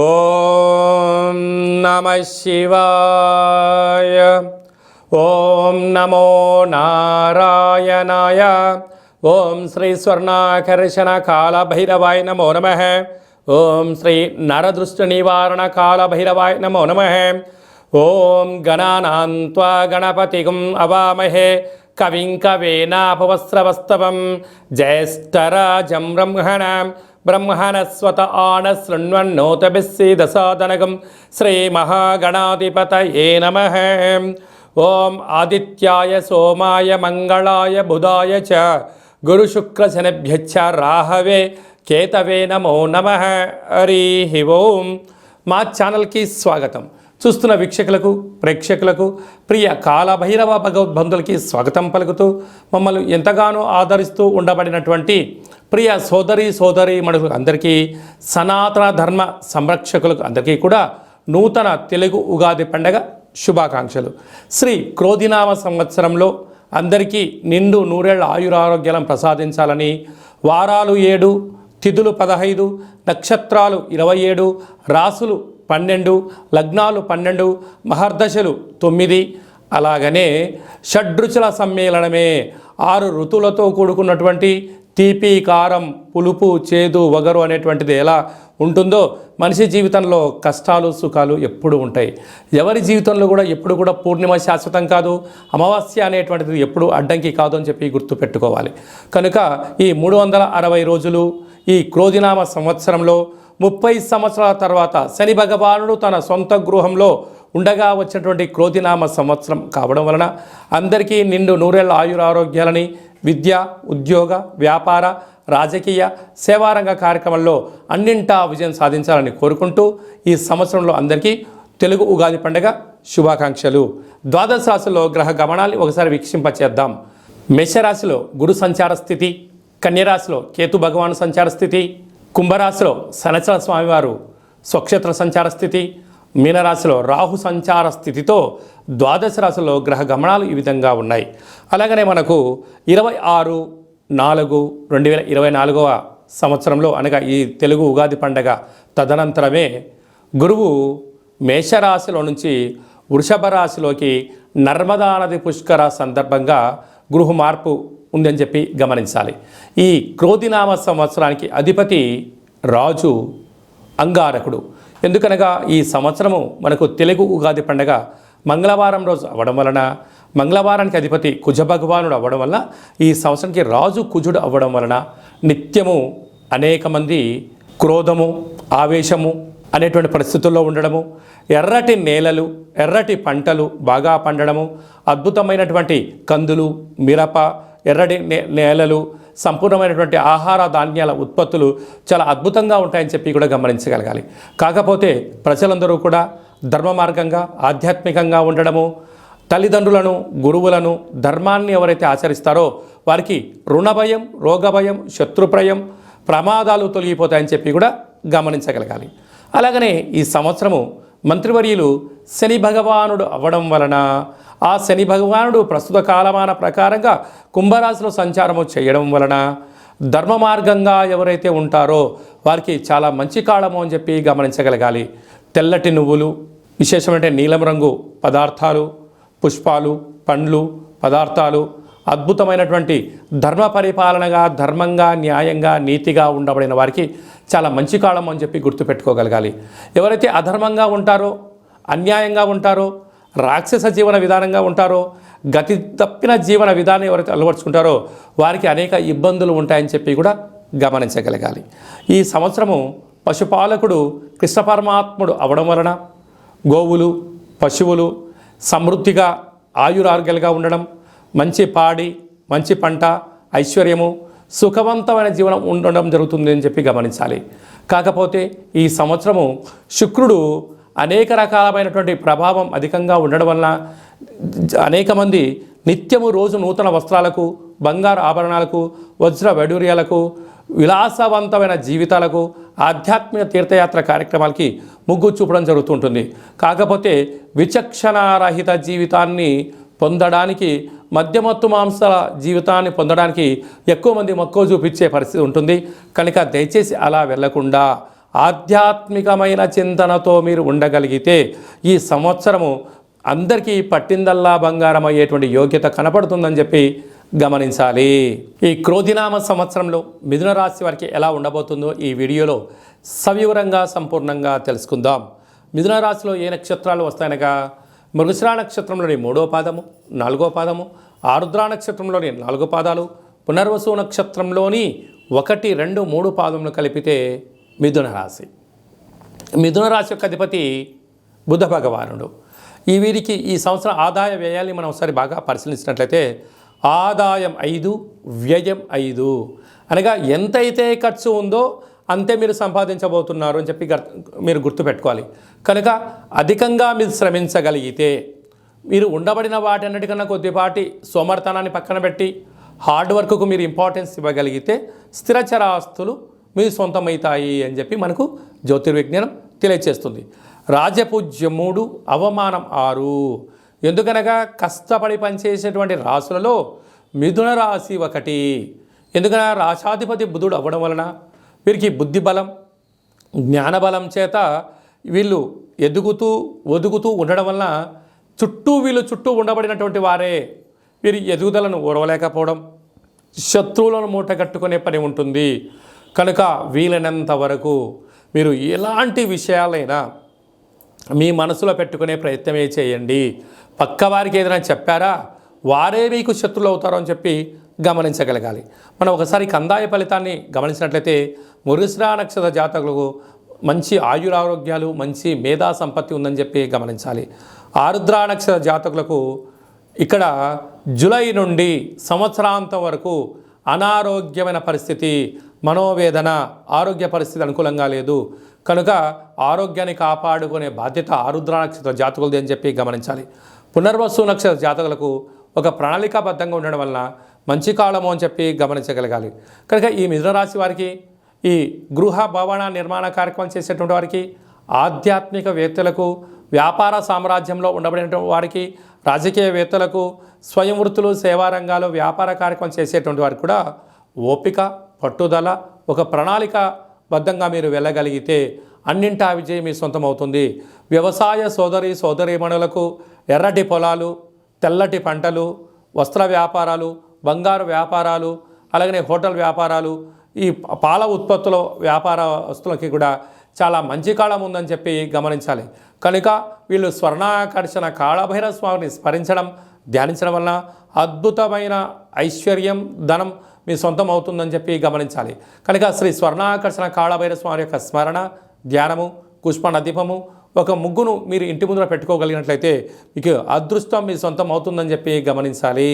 ఓం నమః శివాయ. ఓం నమో నారాయణాయ. ఓం శ్రీ స్వర్ణాకర్షణ కాళభైరవాయ నమో నమః. ఓం శ్రీ నరదృష్టి నివారణ కాళభైరవాయ నమో నమః. ఓం గణానాం త్వా గణపతిగుం అవామహే కవిం కవేనాపవస్రవస్తవం జ్యేష్ఠరాజం బ్రహ్మణస్వత ఆన శృణ్వన్నోతభిస్సీదసాదనగం శ్రీమహాగణాధిపతయే నమః. ఓం ఆదిత్యాయ సోమాయ మంగళాయ బుధాయ చ గురుశుక్రశనిభ్యశ్చ రాహవే కేతవే నమో నమః. హరి ఓం. మా ఛానల్కి స్వాగతం. చూస్తున్న వీక్షకులకు ప్రేక్షకులకు ప్రియ కాళభైరవ భగవద్బంధులకి స్వాగతం పలుకుతూ మమ్మల్ని ఎంతగానో ఆదరిస్తూ ఉండబడినటువంటి ప్రియ సోదరి మనుషులకు అందరికీ, సనాతన ధర్మ సంరక్షకులకు అందరికీ కూడా నూతన తెలుగు ఉగాది పండగ శుభాకాంక్షలు. శ్రీ క్రోధినామ సంవత్సరంలో అందరికీ నిండు నూరేళ్ల ఆయురారోగ్యాలను ప్రసాదించాలని, వారాలు 7, తిథులు 15, నక్షత్రాలు 27, రాసులు 12, లగ్నాలు 12, మహర్దశలు 9, అలాగనే షడ్రుచుల సమ్మేళనమే 6 ఋతువులతో కూడుకున్నటువంటి తీపి, కారం, పులుపు, చేదు, వగరు అనేటువంటిది ఎలా ఉంటుందో మనిషి జీవితంలో కష్టాలు సుఖాలు ఎప్పుడు ఉంటాయి. ఎవరి జీవితంలో కూడా ఎప్పుడు కూడా పూర్ణిమ శాశ్వతం కాదు, అమావాస్య అనేటువంటిది ఎప్పుడు అడ్డంకి కాదు అని చెప్పి గుర్తుపెట్టుకోవాలి. కనుక ఈ 360 రోజులు ఈ క్రోధినామ సంవత్సరంలో 30 సంవత్సరాల తర్వాత శని భగవానుడు తన సొంత గృహంలో ఉండగా వచ్చినటువంటి క్రోధినామ సంవత్సరం కావడం వలన అందరికీ నిండు నూరేళ్ల ఆయురారోగ్యాలని, విద్య, ఉద్యోగ, వ్యాపార, రాజకీయ, సేవారంగ కార్యక్రమాల్లో అన్నింటా విజయం సాధించాలని కోరుకుంటూ ఈ సంవత్సరంలో అందరికీ తెలుగు ఉగాది పండుగ శుభాకాంక్షలు. ద్వాదశ రాశిలో గ్రహ గమనాన్ని ఒకసారి వీక్షింపచేద్దాం. మేషరాశిలో గురు సంచార స్థితి, కన్యరాశిలో కేతు భగవాను సంచార స్థితి, కుంభరాశిలో శనిచర స్వామివారు స్వక్షేత్ర సంచార స్థితి, మీనరాశిలో రాహు సంచార స్థితితో ద్వాదశ రాశిలో గ్రహ గమనాలు ఈ విధంగా ఉన్నాయి. అలాగనే మనకు 26/4/2024 సంవత్సరంలో అనగా ఈ తెలుగు ఉగాది పండగ తదనంతరమే గురువు మేషరాశిలో నుంచి వృషభ రాశిలోకి నర్మదా నది పుష్కర సందర్భంగా గృహ మార్పు ఉందని చెప్పి గమనించాలి. ఈ క్రోధినామ సంవత్సరానికి అధిపతి రాజు అంగారకుడు. ఎందుకనగా ఈ సంవత్సరము మనకు తెలుగు ఉగాది పండగ మంగళవారం రోజు అవ్వడం వలన, మంగళవారానికి అధిపతి కుజ భగవానుడు అవ్వడం వలన, ఈ సంవత్సరానికి రాజు కుజుడు అవ్వడం వలన నిత్యము అనేక మంది క్రోధము, ఆవేశము అనేటువంటి పరిస్థితుల్లో ఉండడము, ఎర్రటి నేలలు, ఎర్రటి పంటలు బాగా పండడము, అద్భుతమైనటువంటి కందులు, మిరప, ఎర్రటి నేలలు, సంపూర్ణమైనటువంటి ఆహార ధాన్యాల ఉత్పత్తులు చాలా అద్భుతంగా ఉంటాయని చెప్పి కూడా గమనించగలగాలి. కాకపోతే ప్రజలందరూ కూడా ధర్మ మార్గంగా, ఆధ్యాత్మికంగా ఉండడము, తల్లిదండ్రులను, గురువులను, ధర్మాన్ని ఎవరైతే ఆచరిస్తారో వారికి రుణభయం, రోగభయం, శత్రుప్రయం, ప్రమాదాలు తొలగిపోతాయని చెప్పి కూడా గమనించగలగాలి. అలాగనే ఈ సంవత్సరము మంత్రివర్యులు శని భగవానుడు అవ్వడం వలన ఆ శని భగవానుడు ప్రస్తుత కాలమాన ప్రకారంగా కుంభరాశిలో సంచారము చేయడం వలన ధర్మ మార్గంగా ఎవరైతే ఉంటారో వారికి చాలా మంచి కాలము అని చెప్పి గమనించగలగాలి. తెల్లటి నువ్వులు, విశేషమైన నీలం రంగు పదార్థాలు, పుష్పాలు, పండ్లు, పదార్థాలు, అద్భుతమైనటువంటి ధర్మ పరిపాలనగా, ధర్మంగా, న్యాయంగా, నీతిగా ఉండబడిన వారికి చాలా మంచి కాలం అని చెప్పి గుర్తుపెట్టుకోగలగాలి. ఎవరైతే అధర్మంగా ఉంటారో, అన్యాయంగా ఉంటారో, రాక్షస జీవన విధానంగా ఉంటారో, గతి తప్పిన జీవన విధానం ఎవరైతే అలవర్చుకుంటారో వారికి అనేక ఇబ్బందులు ఉంటాయని చెప్పి కూడా గమనించగలగాలి. ఈ సంవత్సరము పశుపాలకుడు కృష్ణ పరమాత్ముడు అవడం వలన గోవులు, పశువులు సమృద్ధిగా ఆయురారోగ్యాలుగా ఉండడం, మంచి పాడి, మంచి పంట, ఐశ్వర్యము, సుఖవంతమైన జీవనం ఉండడం జరుగుతుంది అని చెప్పి గమనించాలి. కాకపోతే ఈ సంవత్సరము శుక్రుడు అనేక రకాలమైనటువంటి ప్రభావం అధికంగా ఉండడం వలన అనేక మంది నిత్యము రోజు నూతన వస్త్రాలకు, బంగారు ఆభరణాలకు, వజ్ర వైడూర్యాలకు, విలాసవంతమైన జీవితాలకు, ఆధ్యాత్మిక తీర్థయాత్ర కార్యక్రమాలకి మొగ్గు చూపడం జరుగుతుంటుంది. కాకపోతే విచక్షణారహిత జీవితాన్ని పొందడానికి, మద్యమత్తు మాంసాల జీవితాన్ని పొందడానికి ఎక్కువ మంది మక్కువ చూపించే పరిస్థితి ఉంటుంది. కనుక దయచేసి అలా వెళ్లకుండా ఆధ్యాత్మికమైన చింతనతో మీరు ఉండగలిగితే ఈ సంవత్సరము అందరికీ పట్టిందల్లా బంగారం అయ్యేటువంటి యోగ్యత కనపడుతుందని చెప్పి గమనించాలి. ఈ క్రోధినామ సంవత్సరంలో మిథున రాశి వారికి ఎలా ఉండబోతుందో ఈ వీడియోలో సవివరంగా సంపూర్ణంగా తెలుసుకుందాం. మిథున రాశిలో ఏ నక్షత్రాలు వస్తాయనగా మృగశిర నక్షత్రంలోని 3వ పాదము, 4వ పాదము, ఆరుద్ర నక్షత్రంలోని 4 పాదాలు, పునర్వసు నక్షత్రంలోని 1, 2, 3 పాదములు కలిపితే మిథున రాశి. మిథున రాశి యొక్క అధిపతి బుధ భగవానుడు. వీరికి ఈ సంవత్సరం ఆదాయ వ్యయాన్ని మనం ఒకసారి బాగా పరిశీలించినట్లయితే ఆదాయం 5, వ్యయం 5 అనగా ఎంతైతే ఖర్చు ఉందో అంతే మీరు సంపాదించబోతున్నారు అని చెప్పి మీరు గుర్తుపెట్టుకోవాలి. కనుక అధికంగా మీరు శ్రమించగలిగితే మీరు ఉండబడిన వాటన్నిటికన్నా కొద్దిపాటి సోమర్థనాన్ని పక్కన పెట్టి హార్డ్ వర్క్కు మీరు ఇంపార్టెన్స్ ఇవ్వగలిగితే స్థిరచరాస్తులు మీ సొంతమవుతాయి అని చెప్పి మనకు జ్యోతిర్విజ్ఞానం తెలియచేస్తుంది. రాజపూజ్యం 3, అవమానం 6. ఎందుకనగా కష్టపడి పనిచేసేటువంటి రాశులలో మిథున రాశి ఒకటి. ఎందుకనగా రాశాధిపతి బుధుడు అవ్వడం వలన వీరికి బుద్ధి బలం, జ్ఞానబలం చేత వీళ్ళు ఎదుగుతూ ఒదుగుతూ ఉండడం వలన వీళ్ళు చుట్టూ ఉండబడినటువంటి వారే వీరి ఎదుగుదలను ఓర్వలేకపోవడం, శత్రువులను మూటగట్టుకునే పని ఉంటుంది. కనుక వీలైనంత వరకు మీరు ఎలాంటి విషయాలైనా మీ మనసులో పెట్టుకునే ప్రయత్నమే చేయండి. పక్కవారికి ఏదైనా చెప్పారా వారే మీకు శత్రువులు అవుతారో అని చెప్పి గమనించగలగాలి. మనం ఒకసారి కందాయ ఫలితాన్ని గమనించినట్లయితే మృగశిర నక్షత్ర జాతకులకు మంచి ఆయురారోగ్యాలు, మంచి మేధా సంపత్తి ఉందని చెప్పి గమనించాలి. ఆరుద్ర నక్షత్ర జాతకులకు ఇక్కడ జూలై నుండి సంవత్సరాంతం వరకు అనారోగ్యమైన పరిస్థితి, మనోవేదన, ఆరోగ్య పరిస్థితి అనుకూలంగా లేదు. కనుక ఆరోగ్యాన్ని కాపాడుకునే బాధ్యత ఆరుద్ర నక్షత్ర జాతకులది అని చెప్పి గమనించాలి. పునర్వసు నక్షత్ర జాతకులకు ఒక ప్రణాళికాబద్ధంగా ఉండడం వలన మంచి కాలము అని చెప్పి గమనించగలగాలి. కనుక ఈ మిథున రాశి వారికి ఈ గృహ భవన నిర్మాణ కార్యక్రమం చేసేటువంటి వారికి, ఆధ్యాత్మికవేత్తలకు, వ్యాపార సామ్రాజ్యంలో ఉండబడినటువంటి వారికి, రాజకీయవేత్తలకు, స్వయం వృత్తులు, సేవారంగాలు, వ్యాపార కార్యక్రమం చేసేటువంటి వారికి కూడా ఓపిక, పట్టుదల, ఒక ప్రణాళికాబద్ధంగా మీరు వెళ్ళగలిగితే అన్నింటా విజయం మీ సొంతం అవుతుంది. వ్యవసాయ సోదరీమణులకు ఎర్రటి పొలాలు, తెల్లటి పంటలు, వస్త్ర వ్యాపారాలు, బంగారు వ్యాపారాలు, అలాగనే హోటల్ వ్యాపారాలు, ఈ పాల ఉత్పత్తుల వ్యాపారస్తులకి కూడా చాలా మంచి కాలం ఉందని చెప్పి గమనించాలి. కనుక వీళ్ళు స్వర్ణాకర్షణ కాళభైరవ స్వామిని స్మరించడం, ధ్యానించడం వలన అద్భుతమైన ఐశ్వర్యం, ధనం మీ సొంతం అవుతుందని చెప్పి గమనించాలి. కనుక శ్రీ స్వర్ణాకర్షణ కాళభైరవ స్వామి యొక్క స్మరణ, ధ్యానము, పుష్ప దీపము, ఒక ముగ్గును మీరు ఇంటి ముందర పెట్టుకోగలిగినట్లయితే మీకు అదృష్టం మీ సొంతం అవుతుందని చెప్పి గమనించాలి.